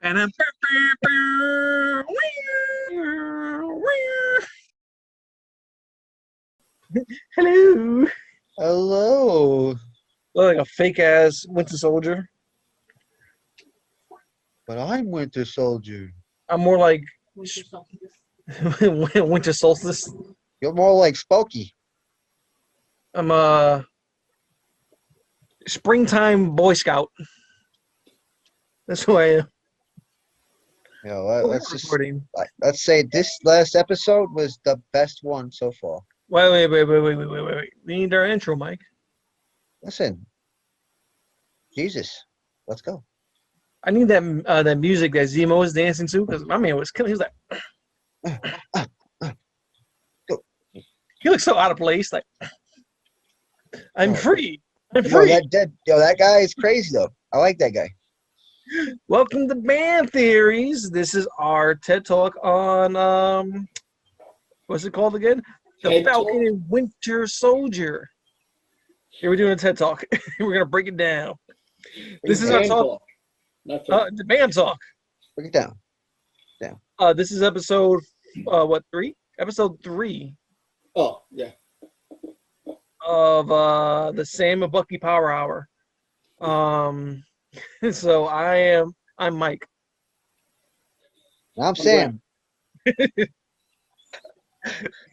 And I'm hello. Hello. Look like a fake ass Winter Soldier. But I'm Winter Soldier. I'm more like Winter Solstice. You're more like Spooky. I'm a springtime Boy Scout. That's who I am. You know, let's just Recording. let's say this last episode was the best one so far. Wait. We need our intro, Mike. Listen, Jesus, let's go. I need that music that Zemo was dancing to because my man was killing. He was like, Go. he looks so out of place. Like, I'm Oh. free. I'm Yo, free. that guy is crazy though. I like that guy. Welcome to Band Theories. This is our TED Talk on what's it called again? The TED Falcon Talk? and Winter Soldier. Here we're doing a TED Talk. We're gonna break it down. This is our Band talk. Not TED. The band talk. Break it down. This is episode what 3? Episode 3 Oh, yeah. of the Sam and Bucky Power Hour. So I'm Mike. I'm Sam.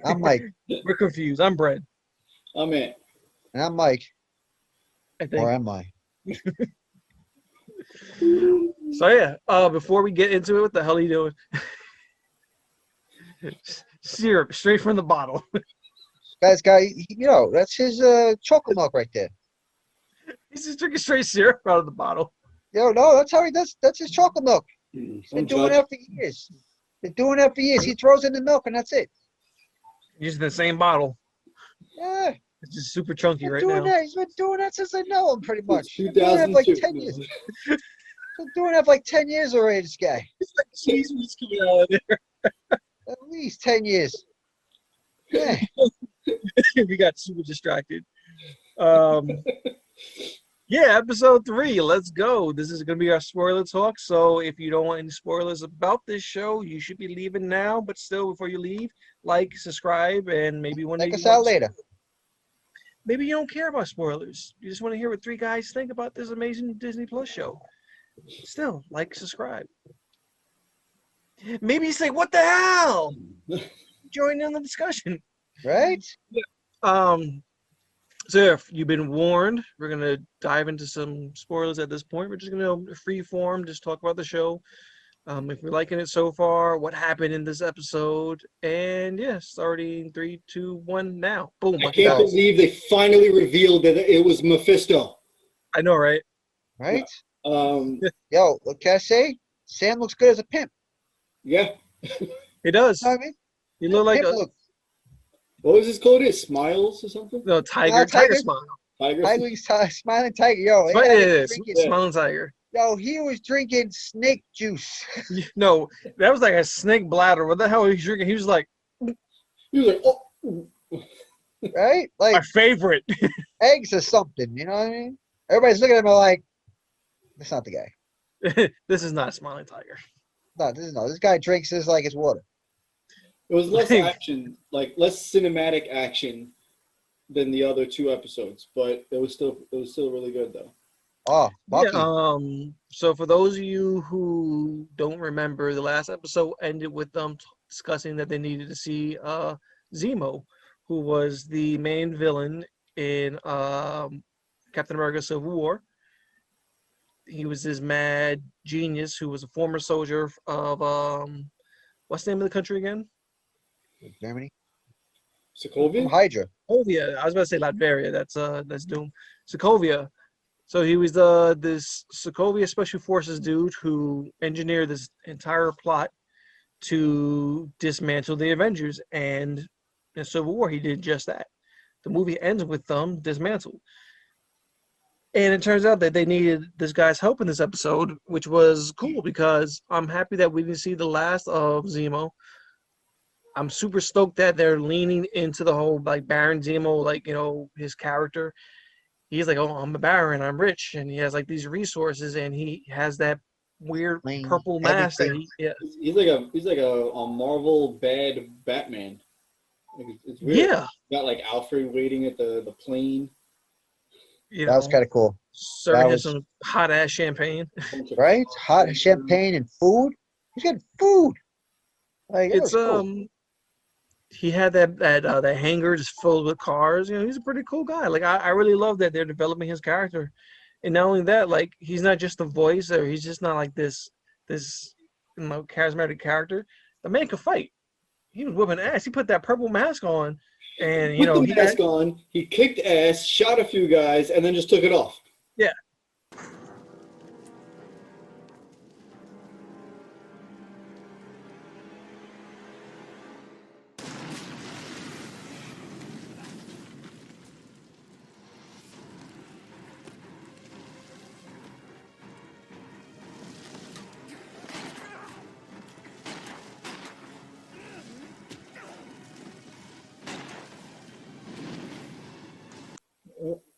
I'm Mike. We're confused. I'm Brett. I'm in. And I'm Mike. I think. Or am I? So yeah, before we get into it, what the hell are you doing? Syrup straight from the bottle. Guy's guy, that's his chocolate milk right there. He's just drinking straight syrup out of the bottle. No, that's how he does. That's his chocolate milk. He's been doing that for years. Been doing that for years. He throws in the milk and that's it. Using the same bottle. Yeah. It's just super chunky right doing now. that. He's been doing that since I know him, pretty much. Been doing that for like 2002. 10 years. Been doing that for like 10 years already, this guy. It's like cheese was coming out of there. At least 10 years. Yeah. We got super distracted. Yeah, episode 3. Let's go. This is going to be our spoiler talk. So if you don't want any spoilers about this show, you should be leaving now. But still, before you leave, like, subscribe, and maybe one day Check us out later. Maybe you don't care about spoilers. You just want to hear what 3 guys think about this amazing Disney Plus show. Still, like, subscribe. Maybe you say, "What the hell?" Join in the discussion. Right? So if you've been warned, we're gonna dive into some spoilers at this point. We're just gonna free form, just talk about the show. If we're liking it so far, what happened in this episode, and yeah, starting 3, 2, 1 now. Boom. I can't believe they finally revealed that it was Mephisto. I know, right? Right? Um, Yo, what can I say? Sam looks good as a pimp. yeah. He does. You know what I mean? He look like Pimp a look. What was his code? Smiles or something? no tiger Tiger. smile. Tiger. Smiling tiger. Yo, But it is drinking, smiling tiger. yo, he was drinking snake juice. No, that was like a snake bladder. What the hell was he drinking? He was like, He was like, oh. Right? my Like favorite. eggs or something. You know what I mean? Everybody's looking at him like, that's not the guy. This is not smiling tiger. No, this guy drinks this like it's water. It was less action, like less cinematic action than the other 2 episodes, but it was still really good though. Oh, Bucky. Yeah, so for those of you who don't remember, the last episode ended with them discussing that they needed to see Zemo, who was the main villain in Captain America Civil War. He was this mad genius who was a former soldier of what's the name of the country again? Germany. Sokovia? Hydra. Sokovia. I was about to say Latveria. That's Doom. Sokovia. So he was this Sokovia Special Forces dude who engineered this entire plot to dismantle the Avengers, and in Civil War he did just that. The movie ends with them dismantled. And it turns out that they needed this guy's help in this episode, which was cool because I'm happy that we didn't see the last of Zemo. I'm super stoked that they're leaning into the whole like Baron Zemo, like, his character. He's like, oh, I'm a Baron, I'm rich, and he has like these resources, and he has that weird Plain, purple mask that everything. He's like a Marvel bad Batman. Like, it's weird. yeah, Got like Alfred waiting at the plane. you That was know, kind of cool. serving That him was some hot ass champagne. Bunch of right. Hot champagne and food. He's got food. Like that It's was cool. he had that hangar just filled with cars. You know, he's a pretty cool guy. Like I really love that they're developing his character, and not only that, like he's not just a voice or he's just not like this charismatic character. The man could fight. He was whipping ass. He put that purple mask on, and Put the he got mask on. He kicked ass, shot a few guys, and then just took it off. yeah.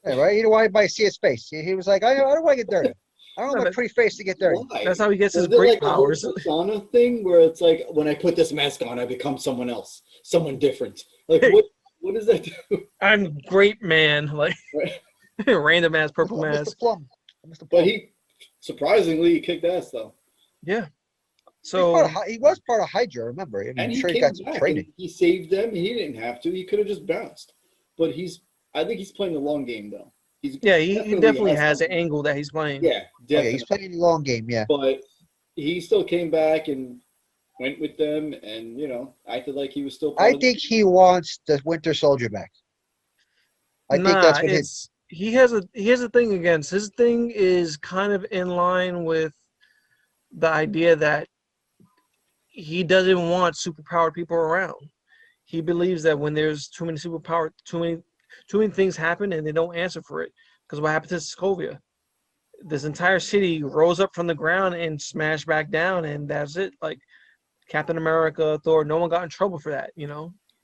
Yeah, right. He didn't want anybody to see his face. He was like, I don't want to get dirty. I don't want my pretty face to get dirty. Why? That's how he gets his Is it great like a whole powers. persona thing where it's like when I put this mask on, I become someone else, someone different. Like Hey. what does that do? I'm great man. Like Right. random ass purple Mr. mask. Plum. Mr. Plum. But he surprisingly kicked ass though, Yeah. He's So he was part of Hydra. Remember? I mean, and I'm he sure he came got some back training. and he saved them. He didn't have to. He could have just bounced. But I think he's playing the long game though. He's yeah, he definitely has an something. angle that he's playing. Yeah, Oh, yeah, definitely. he's playing the long game. Yeah. But he still came back and went with them, and acted like he was still part I of the think he wants the Winter Soldier back. I think that's what his. he has a thing against his thing is kind of in line with the idea that he doesn't want superpowered people around. He believes that when there's too many things happen and they don't answer for it. Because what happened to Sokovia? This entire city rose up from the ground and smashed back down, and that's it. Like Captain America, Thor, no one got in trouble for that,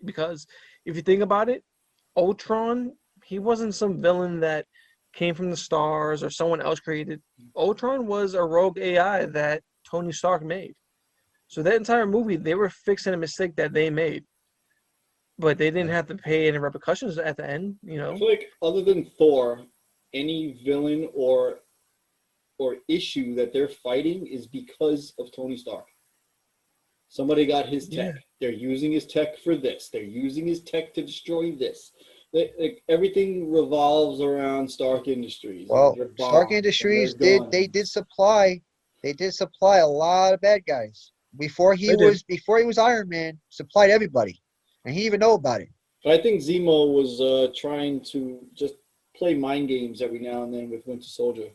because if you think about it, Ultron, he wasn't some villain that came from the stars or someone else created. Ultron was a rogue AI that Tony Stark made. So that entire movie, they were fixing a mistake that they made, but they didn't have to pay any repercussions at the end. I feel like other than Thor, any villain or issue that they're fighting is because of Tony Stark. Somebody got his tech. Yeah. They're using his tech for this. They're using his tech to destroy this. Everything revolves around Stark Industries. Well, Their Stark bombs and Industries their they guns. did supply a lot of bad guys before They did. he was Iron Man. Supplied everybody, and he didn't even know about it. But I think Zemo was trying to just play mind games every now and then with Winter Soldier.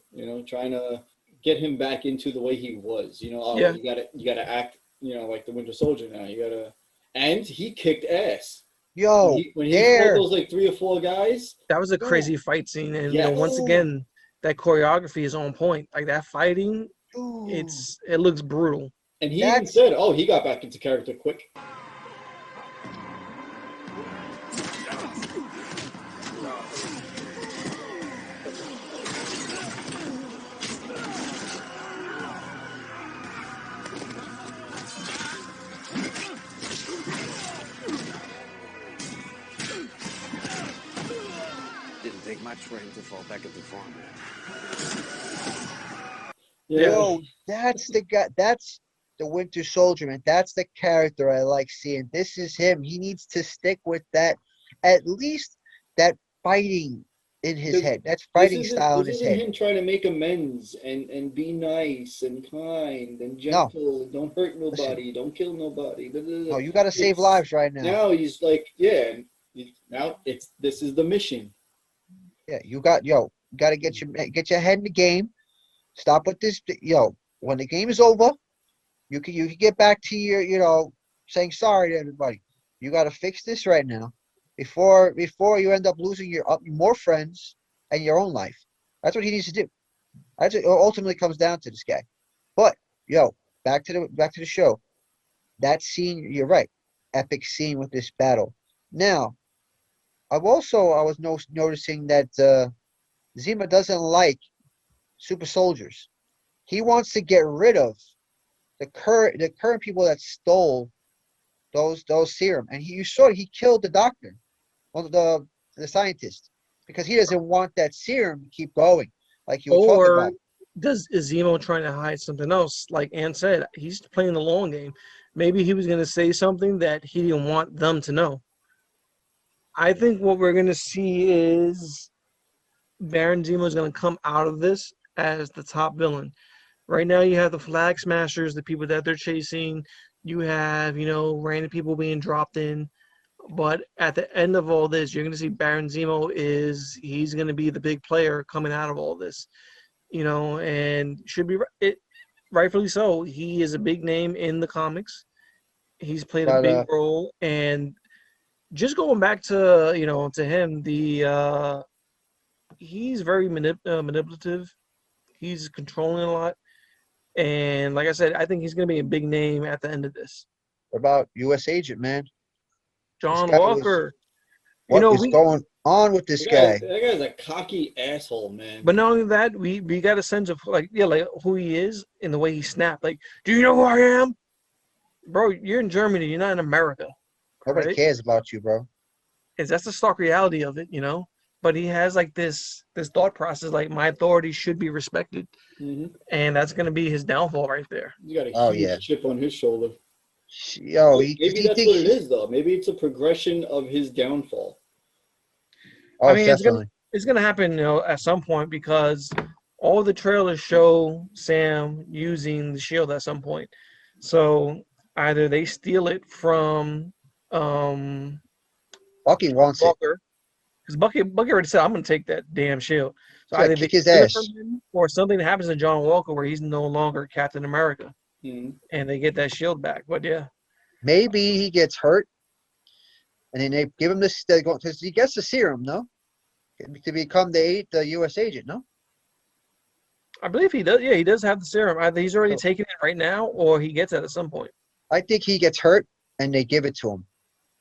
Trying to get him back into the way he was. Yeah. You gotta act, like the Winter Soldier now. And he kicked ass. Yo, When he there. fought those like 3 or 4 guys. That was a crazy fight scene, and Yes. once again, that choreography is on point. Like that fighting, Dude, it looks brutal. And he even That's- said, "Oh, he got back into character quick." Didn't take much for him to fall back into form. Yeah. Yo, that's the guy. That's the Winter Soldier, man. That's the character I like seeing. This is him. He needs to stick with that, at least that fighting in his This- head. That's fighting This style in isn't, his this isn't head. him trying to make amends and be nice and kind and gentle. Don't hurt nobody. Don't kill nobody. No, you got to save It's- lives right now. Now he's like, yeah. Now this is the mission. Yeah, you got to get your head in the game. Stop with this. When the game is over, you can get back to your saying sorry to everybody. You got to fix this right now, before you end up losing your more friends and your own life. That's what he needs to do. That's what it ultimately comes down to this guy. But back to the show. That scene, you're right, epic scene with this battle. Now, I was noticing that Zima doesn't like super soldiers. he wants to get rid of the current people that stole those serum, and you saw he killed the doctor, well, the scientist, because he doesn't want that serum to keep going, like you were talking Or about. is Zemo trying to hide something else? Like Ann said, he's playing the long game. Maybe he was going to say something that he didn't want them to know. I think what we're going to see is Baron Zemo is going to come out of this as the top villain. Right now, you have the Flag Smashers, the people that they're chasing. You have, random people being dropped in. But at the end of all this, you're going to see Baron Zemo he's going to be the big player coming out of all this, and should be rightfully so. He is a big name in the comics. He's played a But big role, and just going back to to him, he's very manipulative. He's controlling a lot, and like I said, I think he's going to be a big name at the end of this. what about U.S. Agent, man? John guy was- Walker. What is going on with this guy? That guy's a cocky asshole, man. But not only that, we got a sense of like who he is in the way he snapped. Like, do you know who I am? Bro, you're in Germany, you're not in America. Nobody right? cares about you, bro. That's the stark reality of it, But he has like this thought process, like my authority should be respected. Mhm. And that's gonna be his downfall right there. He's got a Oh, huge yeah. chip on his shoulder. Yo, Maybe that's what it is, though. Maybe it's a progression of his downfall. Oh, I mean, definitely. it's gonna happen, at some point because all the trailers show Sam using the shield at some point. So either they steal it from Bucky wants it. Walker, because Bucky already said, "I'm gonna take that damn shield." So Yeah, either they kick his steal it ass. from him, or something happens to John Walker where he's no longer Captain America, Mhm. and they get that shield back. But yeah, Maybe he gets hurt, and then they give him this. Because he gets the serum, no, to become the U.S. agent, no. I believe he does. Yeah, he does have the serum. Either he's already So- taking it right now, or he gets it at some point. I think he gets hurt, and they give it to him,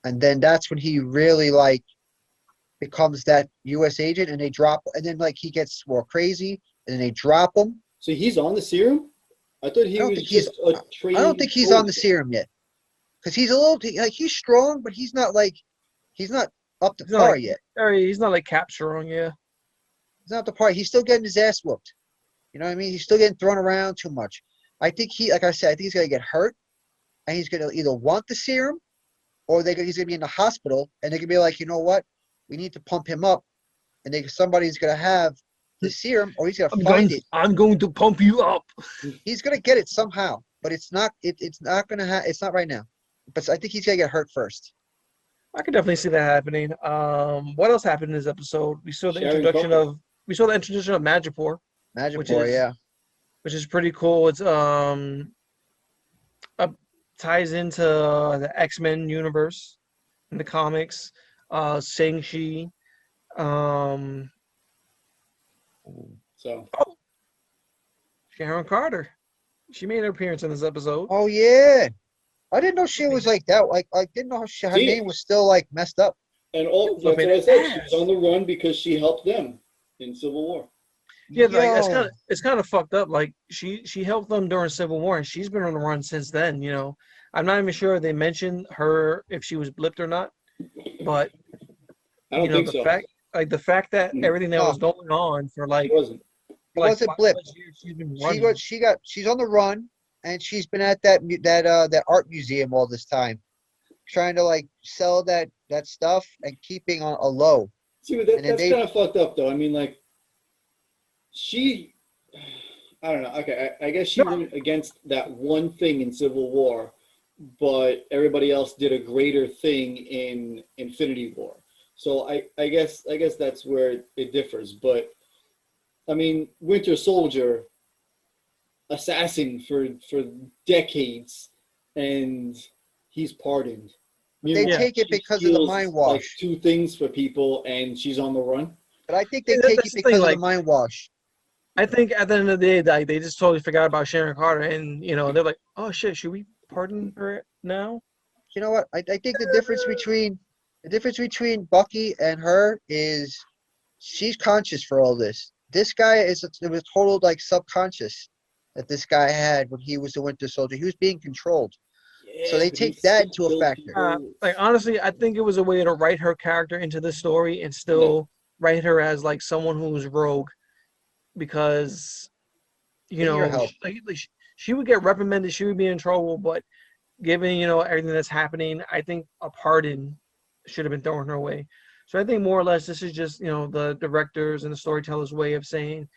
and then that's when he really becomes that U.S. agent, and they drop, and then he gets more crazy, and then they drop him. So he's on the serum? I thought he I don't was think he's- just a trained I don't think he's on the soldier. serum yet, because he's a little he's strong, but he's not up to He's not par like- yet. Or he's not like Cap strong, yeah. He's not up to par. He's still getting his ass whooped. You know what I mean? He's still getting thrown around too much. I think like I said, I think he's gonna get hurt, and he's gonna either want the serum, or he's gonna be in the hospital, and they're gonna be like, you know what, we need to pump him up, and somebody's gonna have the serum, or he's gonna find it. I'm going to pump you up. He's gonna get it somehow, but it's not. It's not gonna it's not right now. But I think he's gonna get hurt first. I could definitely see that happening. What else happened in this episode? We saw the Sharon introduction Carter. of Madripoor, Magic Which Boy, is- yeah. which is pretty cool. It's ties into the X-Men universe in the comics. Shang-Chi. So Sharon Carter. She made an appearance in this episode. Oh yeah, I didn't know she was like that. I didn't know her See? name was still messed up. and She that's what I was said. ass. She was on the run because she helped them in Civil War. Yeah, like Yo. it's kind of fucked up. Like she helped them during Civil War, and she's been on the run since then. I'm not even sure they mentioned her if she was blipped or not, but I don't think the so. fact that Mm. everything that No. was going on for It wasn't. It wasn't blipped. 5+ years, she's been She's running. on the run, and she's been at that art museum all this time, trying to sell that stuff and keeping on a low. See, but And then that's kind of fucked up, though. I mean, she, I don't know. Okay, I guess she went against that one thing in Civil War, but everybody else did a greater thing in Infinity War. So I guess that's where it differs. But I mean, Winter Soldier, assassin for decades, and he's pardoned. They Meanwhile, take it she because of the steals, mind wash. Like 2 things for people, and she's on the run. But I think they Yeah, take that's it the because thing, of the mind wash. I think at the end of the day, they just totally forgot about Sharon Carter, and they're like, "Oh shit, should we pardon her now?" You know what? I think the difference between Bucky and her is she's conscious for all this. This guy is a total subconscious. that this guy had when he was the Winter Soldier. He was being controlled. So they but take he that still into a killed factor. people. Like honestly, I think it was a way to write her character into the story and still write her as like someone who's rogue, because you They need her know help. she would get reprimanded, she would be in trouble, but given everything that's happening, I think a pardon should have been thrown her way. So I think more or less this is just the directors and the storytellers' way of saying,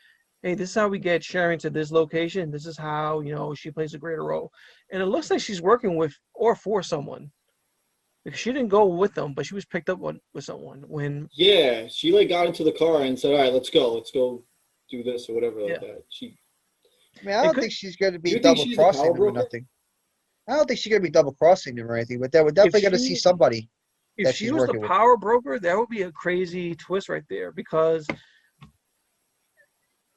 hey, this is how we get Sharon to this location. This is how she plays a greater role, and it looks like she's working with or for someone, because she didn't go with them, but she was picked up with someone when Yeah, she like got into the car and said, "All right, let's go do this or whatever like yeah. that." She, I mean, I It don't could think she's going to do be you think double she's the power crossing them or broker? nothing. I don't think she's going to be double crossing them or anything, but we're if definitely going to see she somebody if that she she's was the working with. power broker, that would be a crazy twist right there, because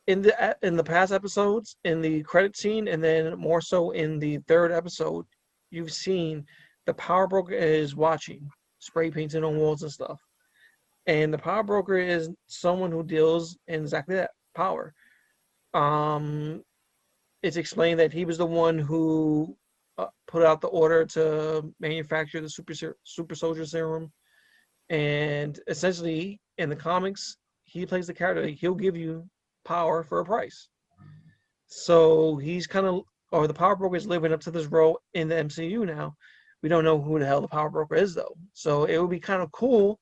in the past episodes, in the credit scene, and then more so in the third episode, you've seen the power broker is watching, spray painting on walls and stuff. And the power broker is someone who deals in exactly that, power. Um, it's explained that he was the one who put out the order to manufacture the super soldier serum, and essentially in the comics, he plays the character. He'll give you power for a price. So he's kind of, or the power broker is living up to this role in the MCU now. We don't know who the hell the power broker is though. So it would be kind of cool,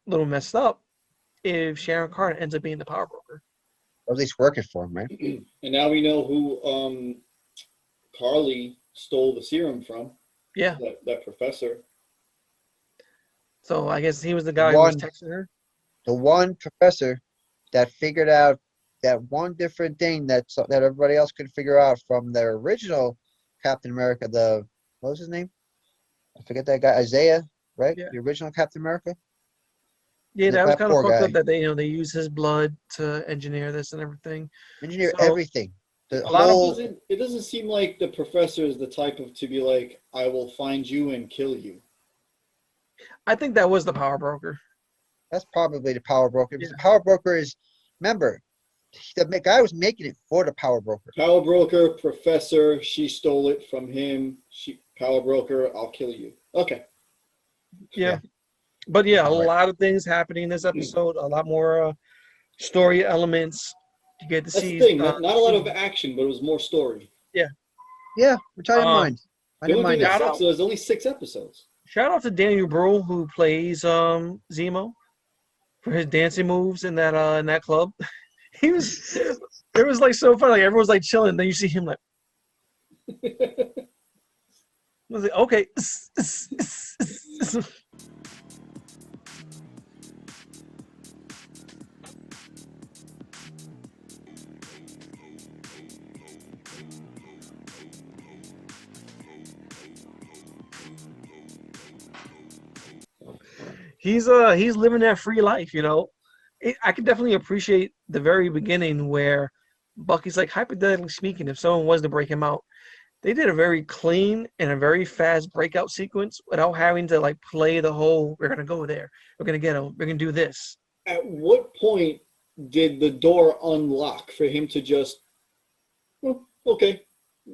a little messed up, if Sharon Carter ends up being the power broker. Or at least working for him, right? And now we know who Carly stole the serum from. Yeah. That professor. So I guess he was the The guy who was one, texting her. the one professor that figured out that one different thing that everybody else could figure out from their original Captain America. What was his name? I forget that guy, Isaiah, right? Yeah. The original Captain America. Yeah, that was kind of Poor fucked guy. up that they use his blood to engineer this and everything. Engineer So everything. The a lot of whole. It doesn't seem like the professor is the type of to be like, I will find you and kill you. I think that was the power broker. That's probably the power broker. Because Yeah. the power broker is, remember, the guy was making it for the power broker. Power broker, professor, she stole it from him. She power broker, I'll kill you. Okay. Yeah. But yeah, a Right. lot of things happening in this episode. A lot more story elements. You get to That's see. the thing. Not a lot of action, but it was more story. Yeah, which I didn't Um, mind. I The didn't only thing mind that that. Shout sucks out. though is only 6 episodes. Shout out to Daniel Bruhl, who plays Zemo, for his dancing moves in that club. He was it was like so funny. Like everyone's like chilling, then you see him like, I was like, okay. He's living that free life. I can definitely appreciate the very beginning where Bucky's like, hypothetically speaking, if someone was to break him out, they did a very clean and a very fast breakout sequence without having to like play the whole, we're gonna go there, we're gonna get him, we're gonna do this. At what point did the door unlock for him to just, well, okay,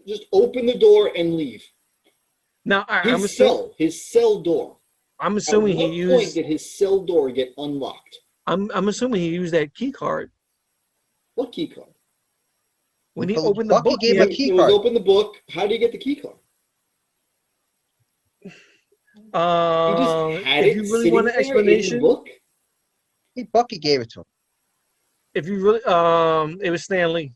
just open the door and leave? Now His cell door. I'm At assuming he what point used did his cell door get unlocked? I'm assuming he used that key card What key card? when he opened the Bucky book. gave him a It key was card. open the book. How do you get the key card? He just had If it you really want sitting an there in the explanation, book. Bucky gave it to him. if you really it was Stan Lee.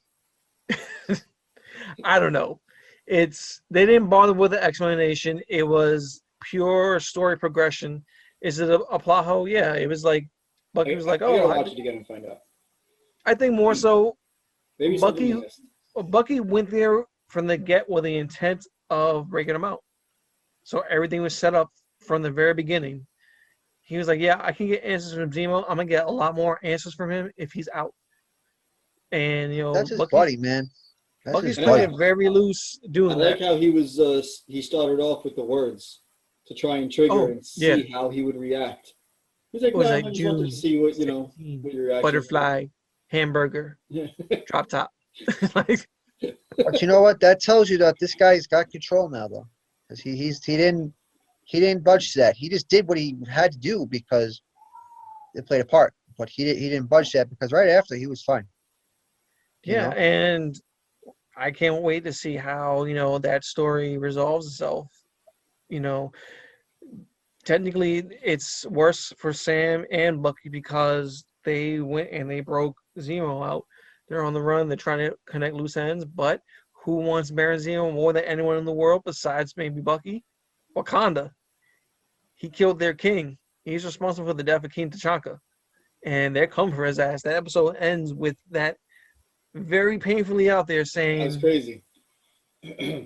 I don't know. They didn't bother with the explanation. It was pure story progression. Is it a plot hole? Yeah. It was like Bucky was like, I gotta watch it again and find out. I think more so Maybe something Bucky I missed. Bucky went there from the get with the intent of breaking him out. So everything was set up from the very beginning. He was like, yeah, I can get answers from Zemo. I'm gonna get a lot more answers from him if he's out. And That's his buddy, man. That's Bucky's his playing buddy. it very loose I doing like that. how he was. He started off with the words to try and trigger and see how he would react. He's like, What was no, that? I just wanted to June see what 16, what your reaction. butterfly, hamburger, Yeah. drop top. Like, But you know what? That tells you that this guy's got control now, though, because he didn't budge that. He just did what he had to do because it played a part. But he didn't budge that because right after he was fine. You Yeah, know? and I can't wait to see how, that story resolves itself. You know, technically it's worse for Sam and Bucky because they went and they broke Zemo out. They're on the run, they're trying to connect loose ends, but who wants Baron Zemo more than anyone in the world besides maybe Bucky? Wakanda. He killed their king. He's responsible for the death of King T'Chaka. And they're coming for his ass. That episode ends with that very painfully out there That's saying, crazy.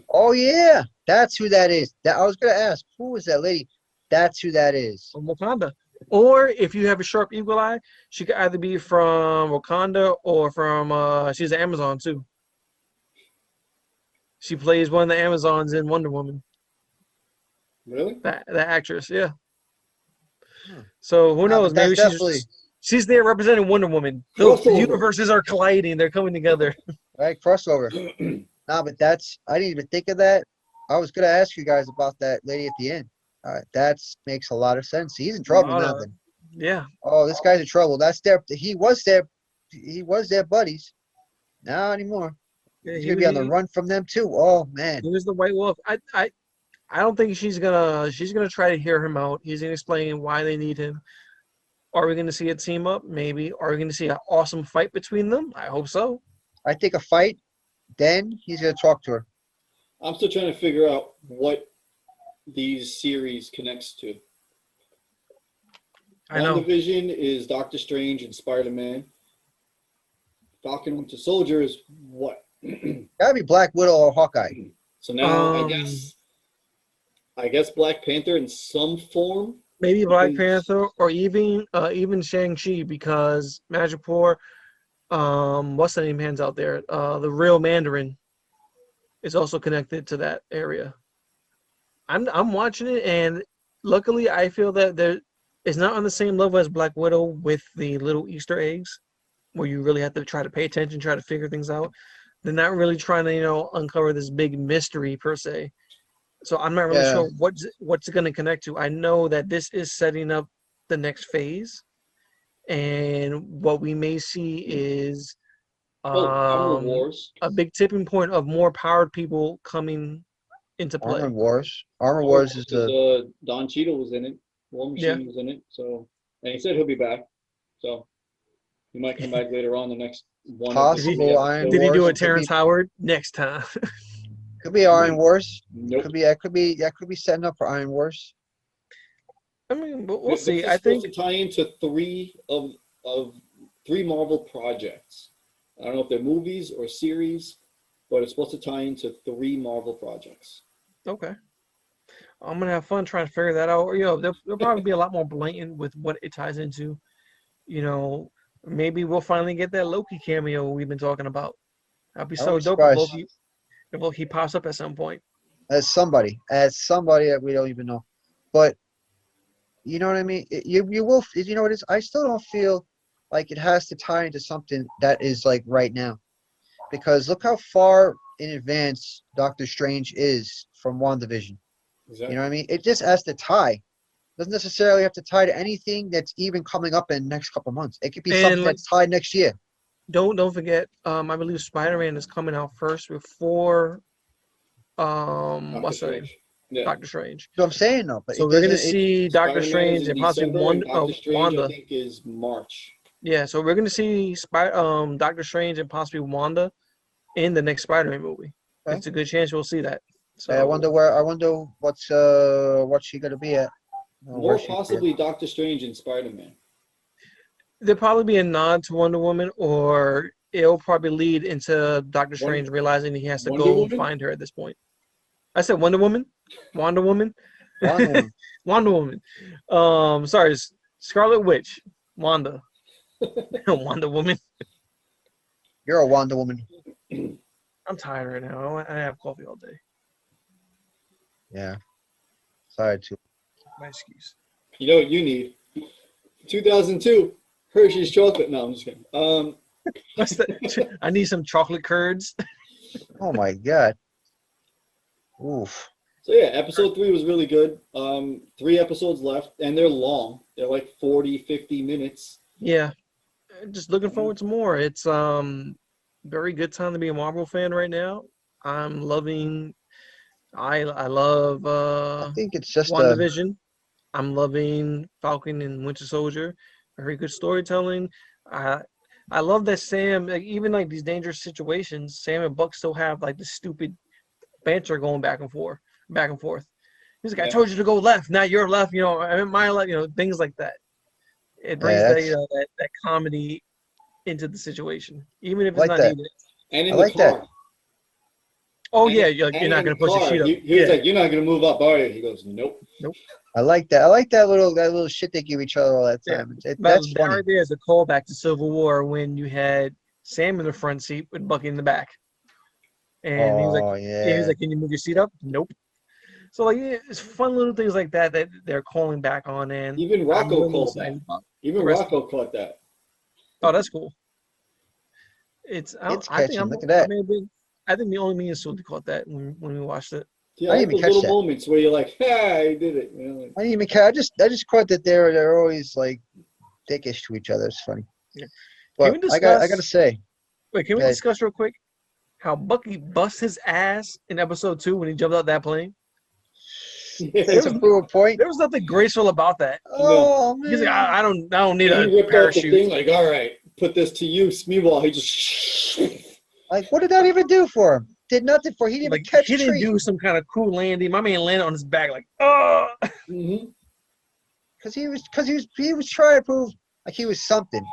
Oh yeah, that's who that is. That I was gonna ask, who is that lady? That's who that is. from Wakanda. Or if you have a sharp eagle eye, she could either be from Wakanda or from she's an Amazon too. She plays one of the Amazons in Wonder Woman. Really? The actress, yeah. Huh. So who Nah, knows? but that's Maybe definitely she's there representing Wonder Woman. The Crossover. universes are colliding. They're coming together. right crossover. Nah, but I didn't even think of that. I was gonna ask you guys about that lady at the end. That makes a lot of sense. He's in trouble now. Then. Yeah. Oh, this guy's in trouble. That's their. He was their buddies. Not anymore. Yeah, He's gonna be on the run from them too. Oh man. he was the White Wolf. I don't think she's gonna try to hear him out. He's gonna explain why they need him. Are we gonna see a team up? Maybe. Are we gonna see an awesome fight between them? I hope so. I think a fight. Then he's gonna talk to her. I'm still trying to figure out what these series connects to. I know. WandaVision is Doctor Strange and Spider-Man. Falcon Winter Soldier is what? Gotta be Black Widow or Hawkeye. So now Um, I guess Black Panther in some form. Maybe Black Because- Panther or even Shang-Chi because Madripoor, what's the name hands out there? The real Mandarin is also connected to that area. I'm watching it and luckily I feel that it's not on the same level as Black Widow with the little Easter eggs where you really have to try to pay attention, try to figure things out. They're not really trying to, uncover this big mystery per se. So I'm not really Yeah. sure what's it going to connect to. I know that this is setting up the next phase, and what we may see is Armor Wars. a big tipping point of more powered people coming into play. Armor Wars. Armor Wars is the. Don Cheadle was in it. War Machine was in it. So, and he said he'll be back. So he might come back later on the next one. Possible Iron Did he do Wars a Terrence Howard next time? Could be Iron Wars. Nope. Could be setting up for Iron Wars. I mean, we'll This see. is I think supposed to tie into three Marvel projects. I don't know if they're movies or series, but it's supposed to tie into 3 Marvel projects. okay. I'm gonna have fun trying to figure that out. Or, there'll probably be a lot more blatant with what it ties into. Maybe we'll finally get that Loki cameo we've been talking about. That'd be I so wouldn't dope surprise. if Loki pops up at some point. As somebody that we don't even know. But you know what I mean? You will. You know what it is? I still don't feel like it has to tie into something that is like right now, because look how far in advance Doctor Strange is from WandaVision. Exactly. You know what I mean? It just has to tie. Doesn't necessarily have to tie to anything that's even coming up in the next couple months. It could be something that's tied next year. Don't forget, I believe Spider-Man is coming out first before what's her name? Yeah. Doctor Strange. So I'm saying though, but So it we're gonna doesn't. see Doctor Spider-Man is Strange in and possibly December, and Doctor Strange, Wanda. I think, is March. Yeah, so we're gonna see Doctor Strange and possibly Wanda in the next Spider-Man movie. Okay. It's a good chance we'll see that. So I wonder what's she gonna be at. Or possibly Doctor Strange and Spider-Man. there'll probably be a nod to Wonder Woman, or it'll probably lead into Doctor Strange realizing he has to Wonder go Woman? find her at this point. I said Wonder Woman? Wonder Woman? Wonder Woman. Wonder Woman. Sorry, Scarlet Witch. Wanda. Wonder Woman. You're a Wonder Woman. I'm tired right now. I have coffee all day. Yeah. Sorry too. My excuse. You know what you need? 2002 Hershey's chocolate. No, I'm just kidding. What's that? I need some chocolate curds. Oh my God. Oof. So yeah, episode 3 was really good. 3 episodes left, and they're long. They're like 40, 50 minutes. Yeah, just looking forward to more. It's very good time to be a Marvel fan right now. I'm loving. I love I think it's just WandaVision. I'm loving Falcon and Winter Soldier. Very good storytelling. I I love that Sam, like, even like these dangerous situations, Sam and Buck still have like the stupid banter going back and forth, back and forth. He's like, "I Yeah. told you to go left, now you're left." I mean my left. Things like that. It brings yeah, that that's that comedy into the situation, even if I it's like not that. needed. And I in the like that. car. Oh And, yeah, you're and not in gonna the push the car, sheet up. he was Yeah, like, "You're not gonna move up, are you?" He goes, "Nope." nope. I like that. I like that little shit they give each other all that Yeah, time. that That's that funny. right there is a callback to Civil War when you had Sam in the front seat with Bucky in the back, and he was like, Oh yeah, he was yeah. like, "Can you move your seat up?" Nope. So like, yeah, it's fun little things like that that they're calling back on, and Even I'm Rocco really called that. excited about the Even rest of it. Rocco caught that. Oh, that's cool. Kids I think catching. I'm Look at I that. may have been I think the only me and Sully caught that when we watched it. Yeah, I I didn't like even those catch little that. moments where you're like, "Ha, he did it." Like, I didn't even catch. I just caught that they're always like dickish to each other. It's funny. Yeah. Can But we I gotta discuss? say Wait, can we that discuss real quick how Bucky bust his ass in episode 2 when he jumped out that plane? There to was prove a point. there was nothing graceful about that. no. Oh He's like, man. I don't need And he a ripped off the parachute. thing, like, "All right, put this to use." Meanwhile, he just. Like what did that even do for him? Did nothing for. He didn't even Like catch he a didn't tree. do some kind of cool landing. My man landed on his back like, oh. Hmm. Because he was trying to prove like he was something.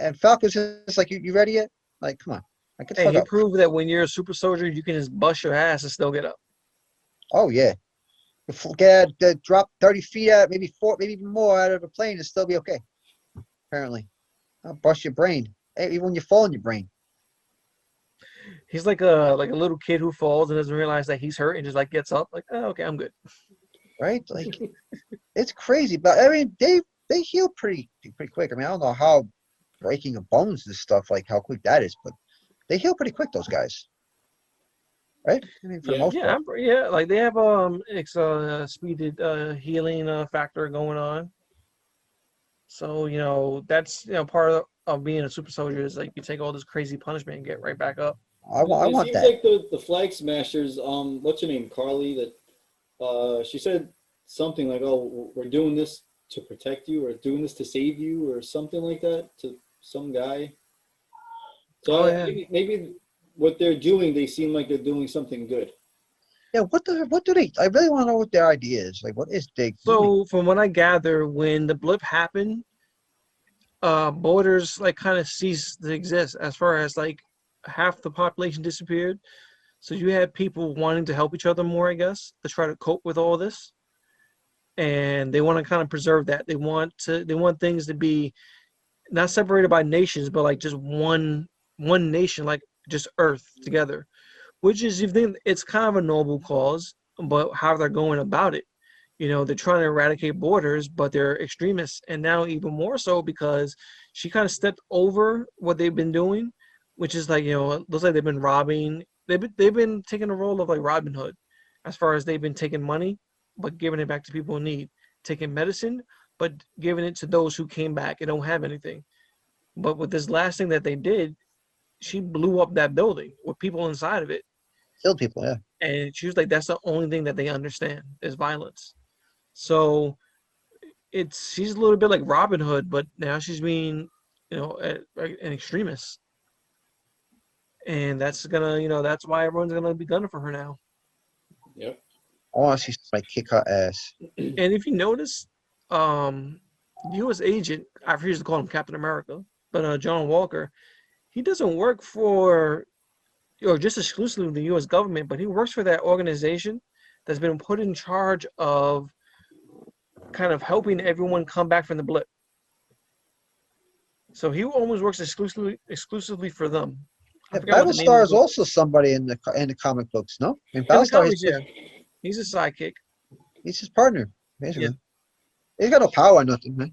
And Falcon's just like, you ready yet? Like, come on. Like, get the Hey, fuck he up. proved that when you're a super soldier, you can just bust your ass and still get up. Oh yeah. Get drop 30 feet out, maybe four, maybe even more out of the plane and still be okay. Apparently. I'll bust your brain. Hey, even when you fall in your brain. He's like a little kid who falls and doesn't realize that he's hurt and just like gets up like, oh, okay, I'm good. Right? Like it's crazy. But I mean they heal pretty quick. I mean, I don't know how breaking of bones and stuff, like how quick that is, but they heal pretty quick, those guys. Right? I mean, for the Yeah. most part. Yeah, like they have it's speeded healing factor going on. So, that's part of being a super soldier is like you take all this crazy punishment and get right back up. I It want seems that. like the Flag Smashers. What's her name? Carly. That she said something like, "Oh, we're doing this to protect you, or doing this to save you, or something like that," to some guy. So Oh yeah. maybe what they're doing, they seem like they're doing something good. Yeah, what do they I really want to know what their idea is. Like what is they doing? So from what I gather, when the blip happened, borders like kind of ceased to exist as far as like half the population disappeared. So you had people wanting to help each other more, I guess, to try to cope with all this. And they want to kind of preserve that. They want things to be not separated by nations, but like just one nation, like just Earth together. Which is, you think, it's kind of a noble cause, but how they're going about it. They're trying to eradicate borders, but they're extremists, and now even more so because she kind of stepped over what they've been doing, which is like, it looks like they've been robbing. They've been taking a role of like Robin Hood, as far as they've been taking money, but giving it back to people in need, taking medicine, but giving it to those who came back and don't have anything. But with this last thing that they did, she blew up that building with people inside of it, Kill people, yeah. and she was like, "That's the only thing that they understand is violence." So she's a little bit like Robin Hood, but now she's being, an extremist, and that's why everyone's gonna be gunning for her now. Yep. I want to see somebody kick her ass. And if you notice, um, U.S. agent, I refuse to call him Captain America, but John Walker, he doesn't work for or just exclusively the U.S. government, but he works for that organization that's been put in charge of kind of helping everyone come back from the blip. So he almost works exclusively for them. I Yeah, forgot what the name of Battlestar the is book also somebody in the comic books, no? I mean in the Battlestar comics. Yeah, he's a sidekick. he's his partner, Yeah, basically. He's got no power or nothing, man.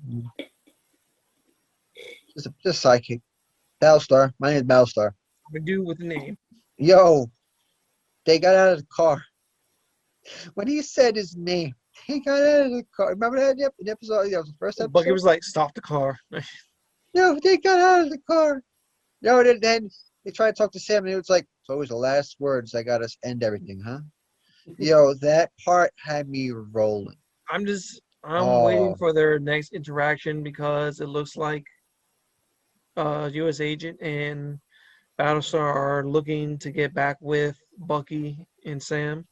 Just a sidekick. Battlestar. My name is Battlestar. we do with the name. Yo, they got out of the car. When he said his name, he got out of the car. Remember that in the episode? Yeah, it was the first episode. Bucky was like, "Stop the car." No, they got out of the car. No, then they tried to talk to Sam, and it was like, it's always the last words. I gotta end everything, huh? Yo, that part had me rolling. I'm waiting Oh, for their next interaction because it looks like U.S. Agent and Battlestar are looking to get back with Bucky and Sam.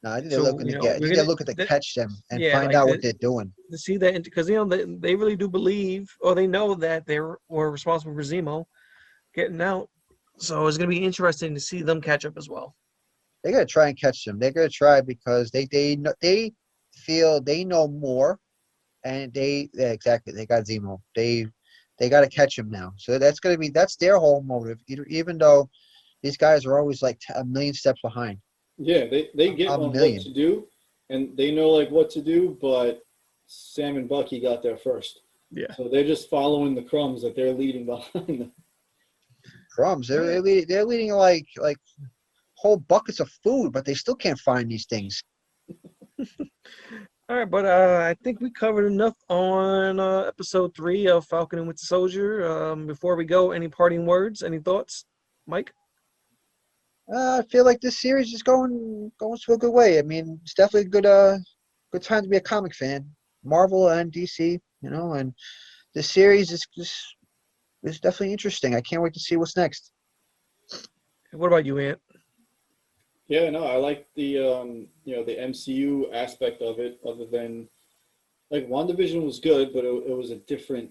no, I think they're So looking to get. I think they're looking to catch them and yeah, find like out what they're doing. to see that because they really do believe or they know that they were responsible for Zemo getting out. So it's gonna be interesting to see them catch up as well. They're gonna try and catch them. They're gonna try because they feel they know more, and yeah, exactly they got Zemo. They got to catch him now. So that's their whole motive. Even though these guys are always like a million steps behind. Yeah, they get A on what million. to do, and they know like what to do, but Sam and Bucky got there first. Yeah. So they're just following the crumbs that they're leading behind them. Crumbs. They're leading like whole buckets of food, but they still can't find these things. All right, but I think we covered enough on episode 3 of Falcon and Winter Soldier. Before we go, any parting words? Any thoughts, Mike? I feel like this series is going to a good way. I mean, it's definitely a good time to be a comic fan. Marvel and DC, and the series is definitely interesting. I can't wait to see what's next. What about you, Ant? Yeah, no, I like the the MCU aspect of it. Other than like WandaVision was good, but it was a different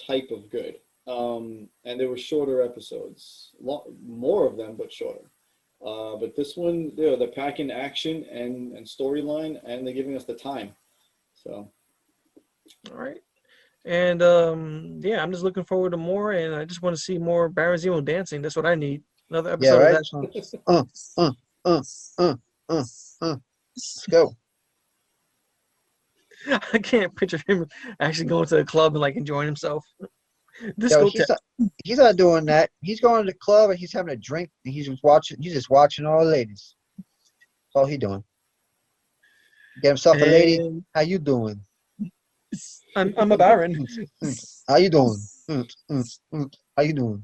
type of good. And there were shorter episodes, more of them, but shorter. But this one, they're packing action and storyline, and they're giving us the time. So, All right. And yeah, I'm just looking forward to more, and I just want to see more Baron Zemo dancing. That's what I need. Another Yeah, episode of right. that song. Let's go. I can't picture him actually going to the club and like enjoying himself. Yo, Discotheque. he's not doing that. He's going to the club and he's having a drink and he's just watching all the ladies. That's all he doing. Get himself a lady. And How you doing? I'm a Baron. How you doing? How you doing?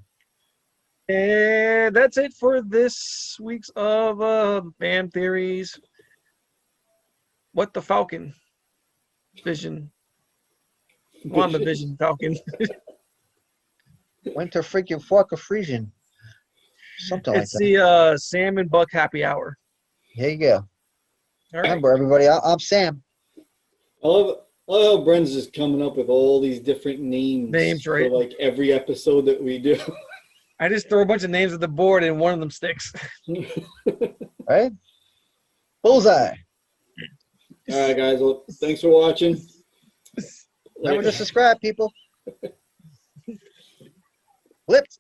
And that's it for this week's of Fan Theories. What the Falcon? Vision. WandaVision Falcon. Winter freaking Falcon Frisian. Something like It's that. the Sam and Buck happy hour. Here you go. All right. Remember, everybody, I'm Sam. I love how Bren's just coming up with all these different names Right? for like every episode that we do. I just throw a bunch of names at the board and one of them sticks. Right? Bullseye. All right, guys. Well, thanks for watching. Remember to subscribe, people. Blipped.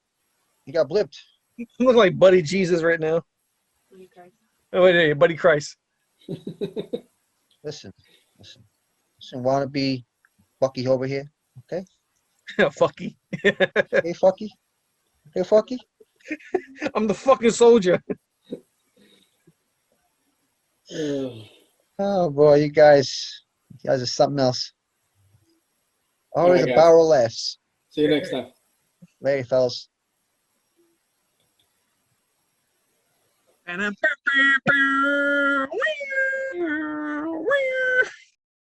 You got blipped. You look like Buddy Jesus right now. Oh, wait, Buddy Christ. Listen. Wannabe Bucky over here. Okay? Fucky. Hey, Fucky. Hey, Fucky. I'm the fucking soldier. Oh, boy, you guys are something else. Always All right, a guys. barrel of laughs. See you next time. Later, fellas. And then